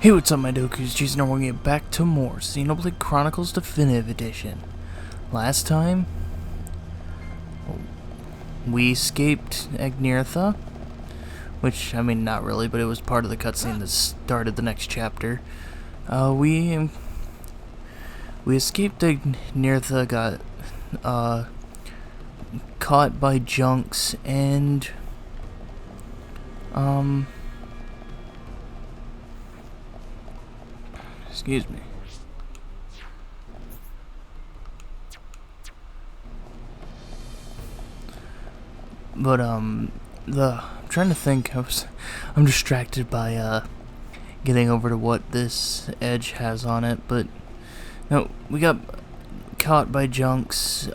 Hey, what's up, my Dokus? Jason, and we're gonna get back to more Xenoblade Chronicles Definitive Edition. Last time, we escaped Agnirtha, which, I mean, not really, but it was part of the cutscene that started the next chapter. We escaped Agnirtha, got, caught by junks, and, excuse me. But, I'm trying to think. I'm distracted by, getting over to what this edge has on it, but, no, we got caught by junks,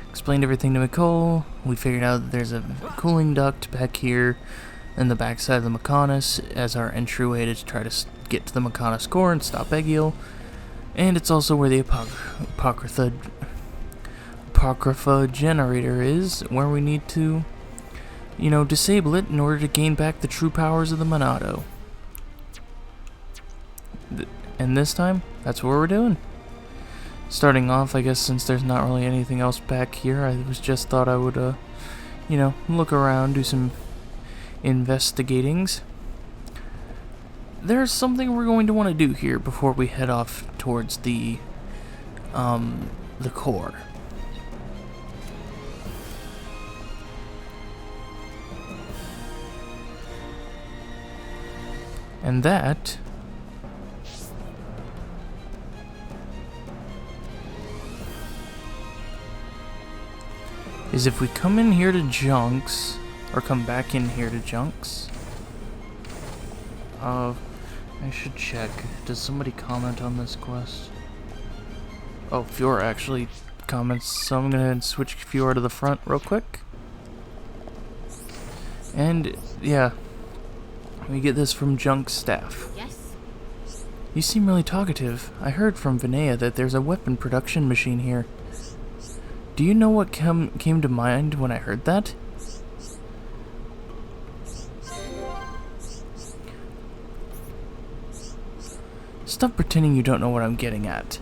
explained everything to Nicole. We figured out that there's a cooling duct back here in the backside of the Mechanis as our entryway to try to get to the Mechanis core and stop Egil. And it's also where the Apocrypha Generator is, where we need to, you know, disable it in order to gain back the true powers of the Monado. And this time, that's what we're doing. Starting off, I guess, since there's not really anything else back here, I thought I would, you know, look around, do some investigatings. There's something we're going to want to do here before we head off towards the core. And that is if we come in here to junks, or come back in here to junks. I should check. Does somebody comment on this quest? Oh, Fiora actually comments, so I'm gonna switch Fiora to the front real quick. And, yeah. We get this from junk staff. Yes. You seem really talkative. I heard from Vinaya that there's a weapon production machine here. Do you know what came to mind when I heard that? Stop pretending you don't know what I'm getting at.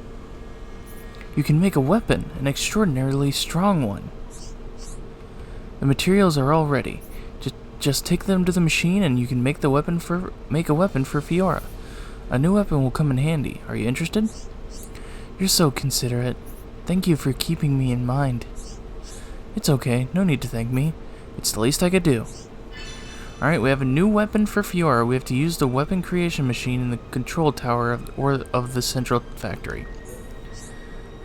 You can make a weapon, an extraordinarily strong one. The materials are all ready. Just take them to the machine and you can make a weapon for Fiora. A new weapon will come in handy. Are you interested? You're so considerate. Thank you for keeping me in mind. It's okay, no need to thank me. It's the least I could do. Alright, we have a new weapon for Fiora. We have to use the weapon creation machine in the control tower of the central factory.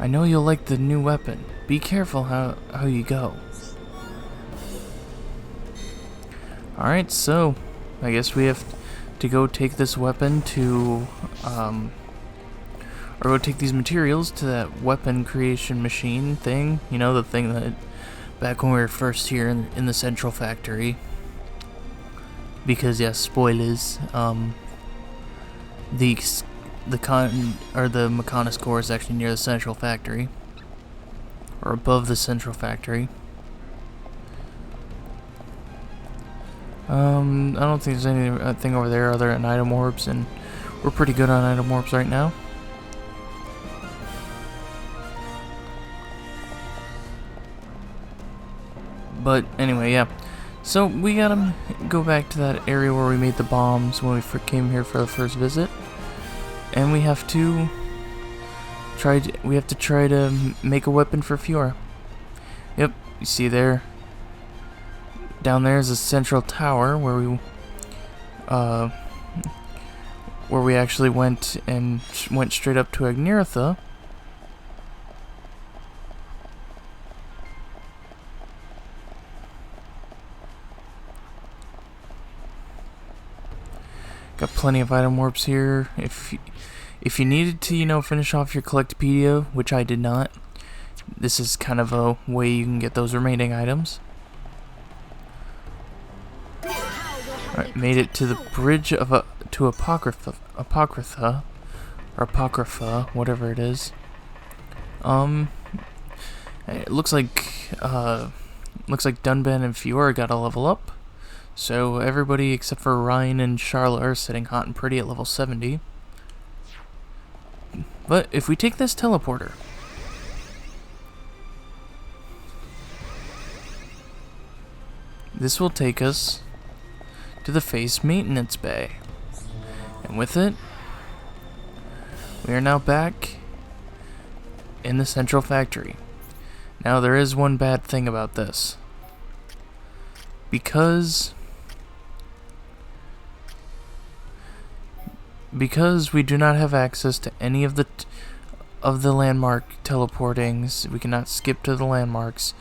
I know you'll like the new weapon. Be careful how you go. Alright, so I guess we have to go take this weapon to, or go take these materials to that weapon creation machine thing. You know, the thing that, back when we were first here in the central factory. Because, yeah, spoilers, the Mechanis core is actually near the central factory. Or above the central factory. I don't think there's anything over there other than item orbs, and we're pretty good on item orbs right now. But anyway, yeah. So we gotta go back to that area where we made the bombs when we came here for the first visit, and we have to try to make a weapon for Fiora. Yep, you see there. Down there is a central tower where we actually went straight up to Agnirtha. Got plenty of item warps here. If you needed to, you know, finish off your Collectopedia, which I did not, this is kind of a way you can get those remaining items. Alright, made it to the bridge of Apocrypha, or Apocrypha, whatever it is. It looks like Dunban and Fiora got a level up, So everybody except for Ryan and Charlotte are sitting hot and pretty at level 70. But if we take this teleporter, this will take us to the face maintenance bay. And with it, we are now back in the central factory. Now there is one bad thing about this. Because we do not have access to any of the landmark teleportings, we cannot skip to the landmarks.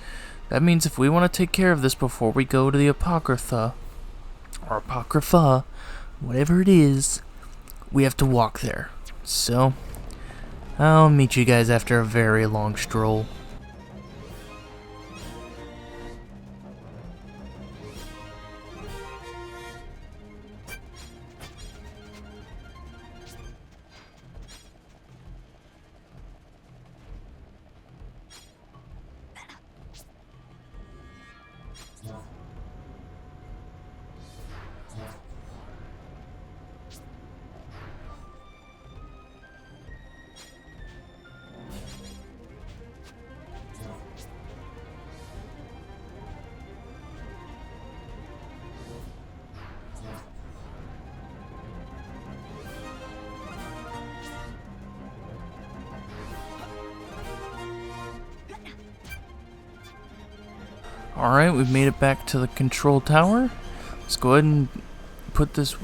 That means if we want to take care of this before we go to the Apocrypha, or Apocrypha, whatever it is, we have to walk there. So, I'll meet you guys after a very long stroll. Alright, we've made it back to the control tower. Let's go ahead and put these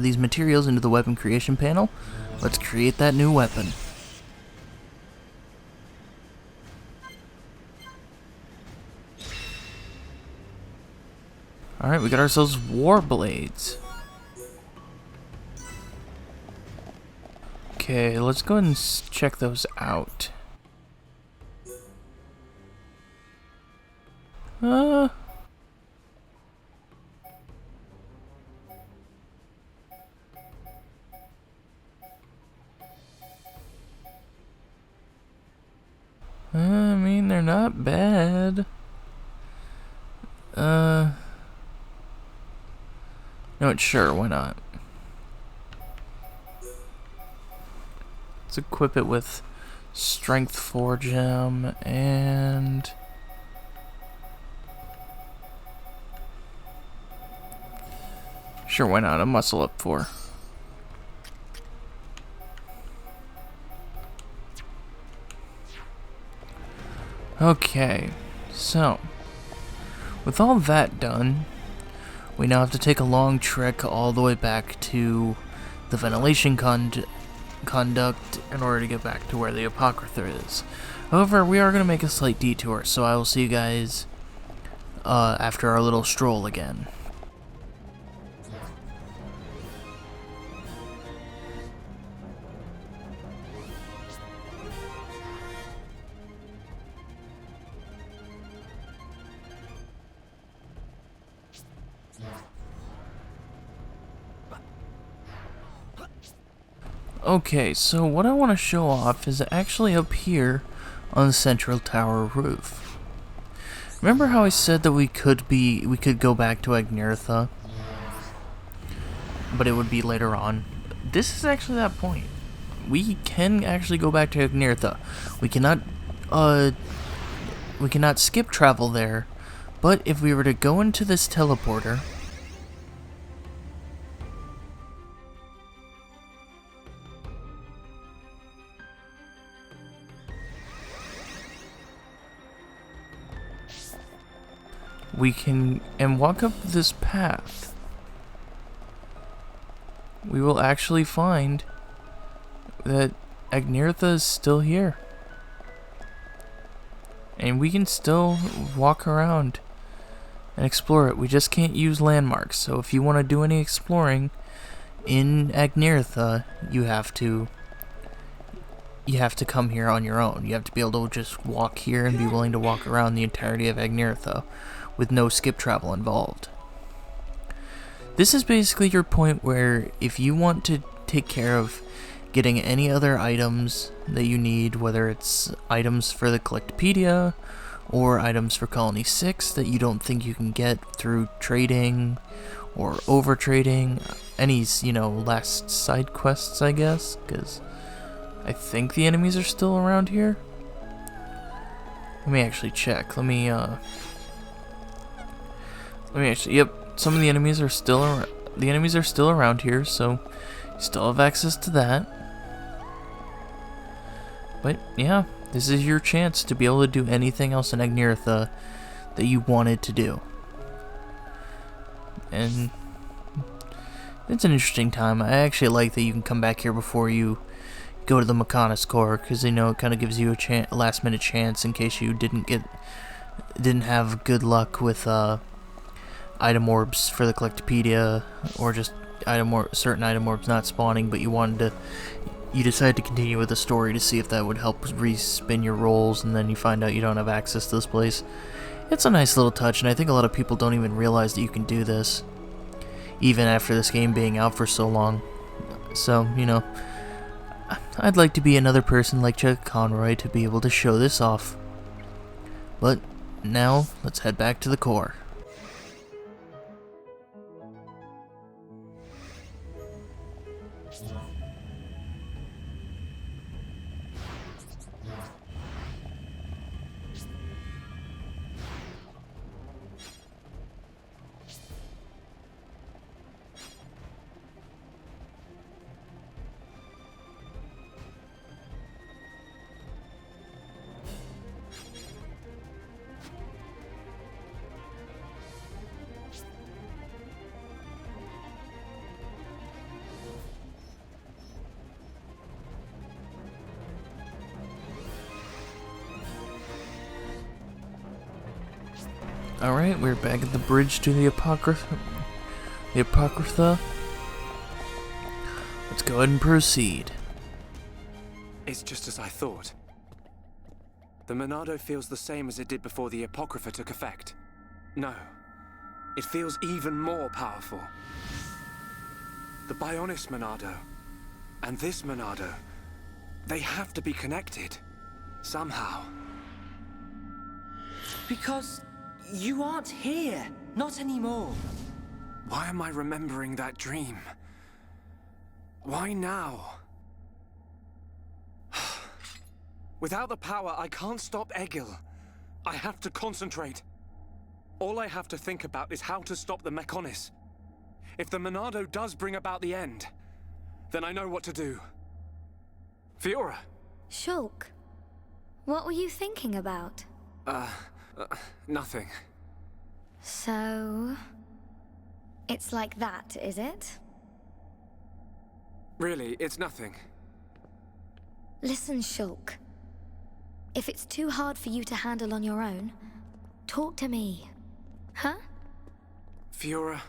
materials into the weapon creation panel. Let's create that new weapon. Alright, we got ourselves war blades. Okay, let's go ahead and check those out. I mean, they're not bad. No, sure, why not? Let's equip it with Strength 4 gem and sure, why not? A muscle up 4. Okay, so with all that done, we now have to take a long trek all the way back to the ventilation conduct in order to get back to where the Apocrypha is. However, we are going to make a slight detour, so I will see you guys after our little stroll again. Okay, so what I want to show off is actually up here on the central tower roof. Remember how I said that we could go back to Agnirtha, but it would be later on? This is actually that point. We can actually go back to Agnirtha. We cannot skip travel there, but if we were to go into this teleporter, we can walk up this path. We will actually find that Agnirtha is still here. And we can still walk around and explore it. We just can't use landmarks. So if you want to do any exploring in Agnirtha, you have to come here on your own. You have to be able to just walk here and be willing to walk around the entirety of Agnirtha with no skip travel involved. This is basically your point where if you want to take care of getting any other items that you need, whether it's items for the Collectopedia or items for Colony 6 that you don't think you can get through trading or over trading. Any, you know, last side quests, I guess, because I think the enemies are still around here. Let me actually check. Let me actually, yep, some of the enemies are still around here, so you still have access to that. But yeah, this is your chance to be able to do anything else in Agneartha that you wanted to do. And it's an interesting time. I actually like that you can come back here before you go to the Mechanis Core, because you know it kind of gives you a last minute chance in case you didn't have good luck with item orbs for the Collectopedia, or just certain item orbs not spawning, but you decided to continue with the story to see if that would help respin your rolls, and then you find out you don't have access to this place. It's a nice little touch, and I think a lot of people don't even realize that you can do this, even after this game being out for so long. So, you know, I'd like to be another person like Chuck Conroy to be able to show this off. But now, let's head back to the core. Alright, we're back at the bridge to the Apocrypha. Let's go ahead and proceed. It's just as I thought. The Monado feels the same as it did before the Apocrypha took effect. No, it feels even more powerful. The Bionis Monado and this Monado, they have to be connected. Somehow. Because you aren't here. Not anymore. Why am I remembering that dream? Why now? Without the power, I can't stop Egil. I have to concentrate. All I have to think about is how to stop the Mechonis. If the Monado does bring about the end, then I know what to do. Fiora! Shulk, what were you thinking about? Nothing. So... it's like that, is it? Really, it's nothing. Listen, Shulk. If it's too hard for you to handle on your own, talk to me. Huh? Fiora...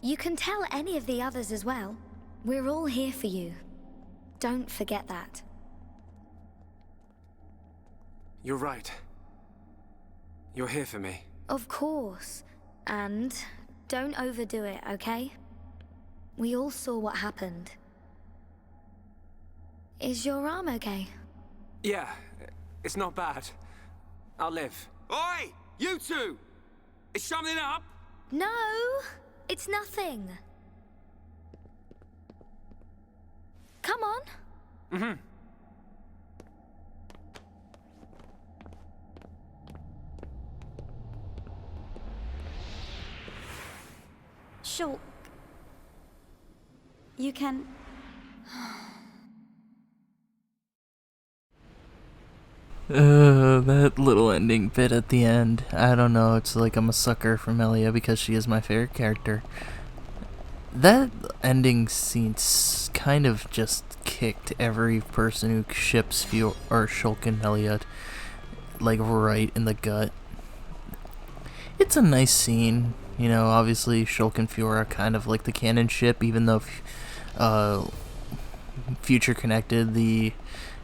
You can tell any of the others as well. We're all here for you. Don't forget that. You're right. You're here for me. Of course. And don't overdo it, okay? We all saw what happened. Is your arm okay? Yeah, it's not bad. I'll live. Oi! You two! Is something up? No! It's nothing. Come on. Mm-hmm. Shulk. You can... That little ending bit at the end. I don't know, it's like I'm a sucker for Melia because she is my favorite character. That ending scene kind of just kicked every person who ships Shulk and Melia, like, right in the gut. It's a nice scene. You know, obviously Shulk and Fiora are kind of like the canon ship, even though Future Connected, the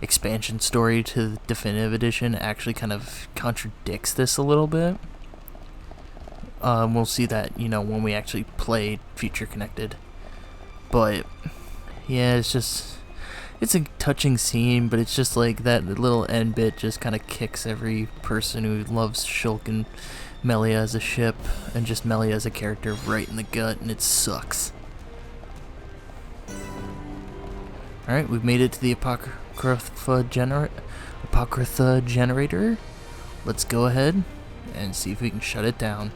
expansion story to the Definitive Edition, actually kind of contradicts this a little bit. We'll see that, you know, when we actually play Future Connected. But, yeah, it's It's a touching scene, but it's just like that little end bit just kind of kicks every person who loves Shulk and Melia as a ship, and just Melia as a character right in the gut, and it sucks. Alright, we've made it to the Apocrypha Generator. Let's go ahead and see if we can shut it down.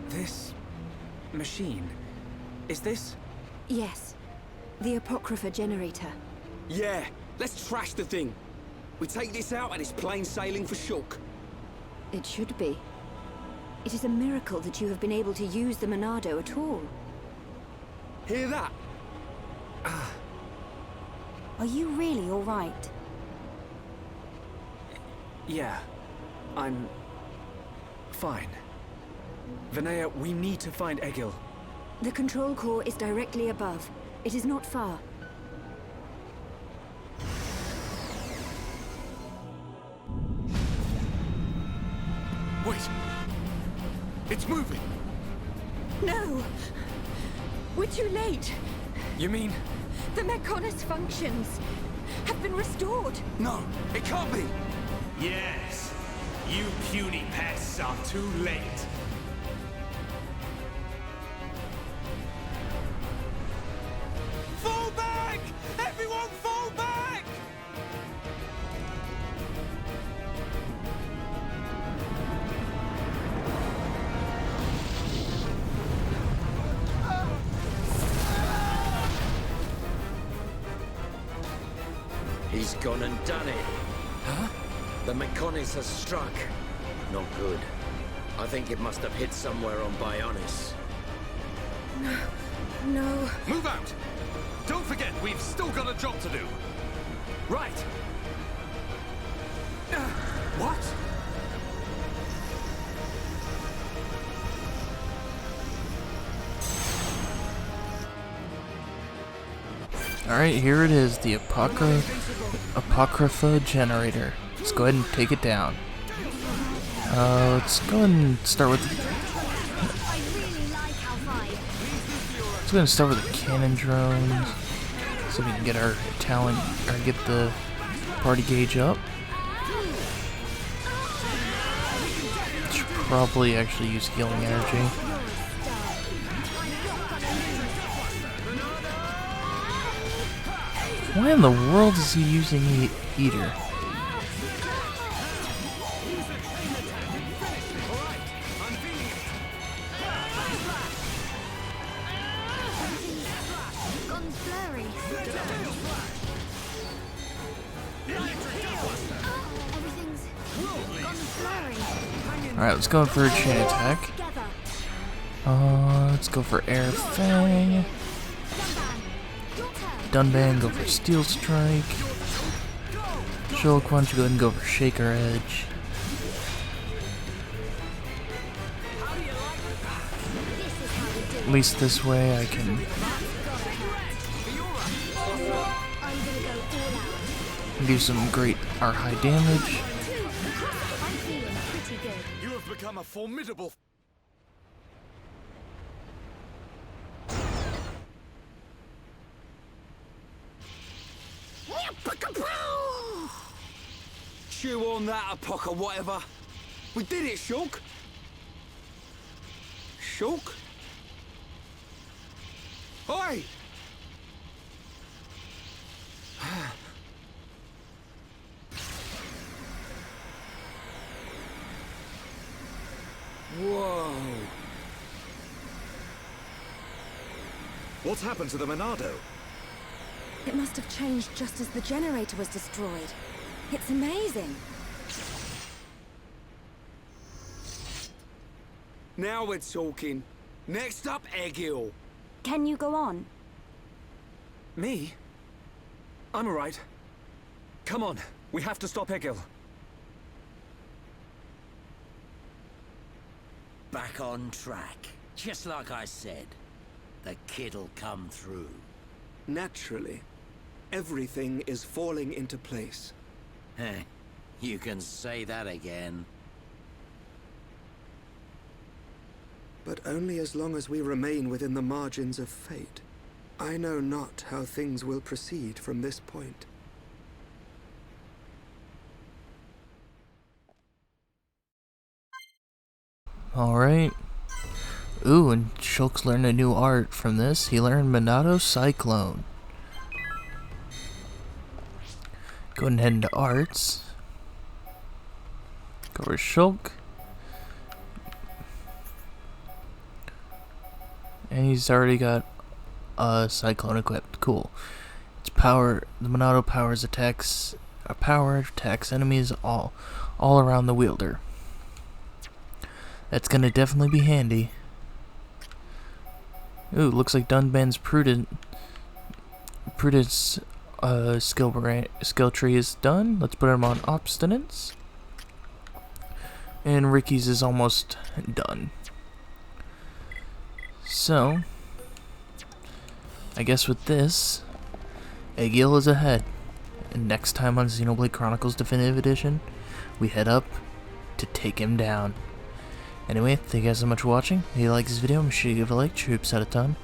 This machine, is this? Yes. The Apocrypha Generator. Yeah, let's trash the thing. We take this out and it's plain sailing for Shulk. It should be. It is a miracle that you have been able to use the Monado at all. Hear that? Are you really all right? Yeah, I'm fine. Vinaya, we need to find Egil. The control core is directly above. It is not far. Wait! It's moving! No! We're too late! You mean? The Mechonis functions have been restored! No, it can't be! Yes, you puny pests are too late. Fall back! Everyone fall back! He's gone and done it. Huh? The Mechonis has struck. Not good. I think it must have hit somewhere on Bionis. No. Move out! Don't forget, we've still got a job to do. Right. What? Alright, here it is, the Apocrypha Generator. Let's go ahead and take it down. Let's go ahead and start with... Let's go ahead and start with the cannon drones, so we can get our talent, or get the party gauge up. Should probably actually use healing energy. Why in the world is he using the Eater? Alright, let's go for a chain attack. Let's go for Air Fang. Dunban, go for Steel Strike. Shulk, why don't you go ahead and go for Shaker Edge. At least this way I can do some great high damage. You have become a formidable... Chew on that, Apoc or whatever. We did it, Shulk. Shulk? Oi! Whoa. What's happened to the Monado? It must have changed just as the generator was destroyed. It's amazing. Now we're talking. Next up, Egil. Can you go on? Me? I'm alright. Come on, we have to stop Egil. Back on track. Just like I said. The kid'll come through. Naturally. Everything is falling into place. Heh. You can say that again. but only as long as we remain within the margins of fate. I know not how things will proceed from this point. Alright. Ooh, and Shulk's learned a new art from this. He learned Monado Cyclone. Go ahead and head into arts. Go over to Shulk. And he's already got a Cyclone equipped. Cool. Its power, the Monado powers attacks, attacks enemies all around the wielder. That's gonna definitely be handy. Ooh, looks like Dunban's Prudence skill tree is done. Let's put him on Obstinance. And Ricky's is almost done. So, I guess with this, Egil is ahead. And next time on Xenoblade Chronicles Definitive Edition, we head up to take him down. Anyway, thank you guys so much for watching. If you like this video, make sure you give it a like, troops out a ton.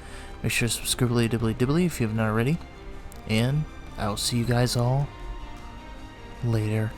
Make sure to subscribe dibbly if you have not already. And I will see you guys all later.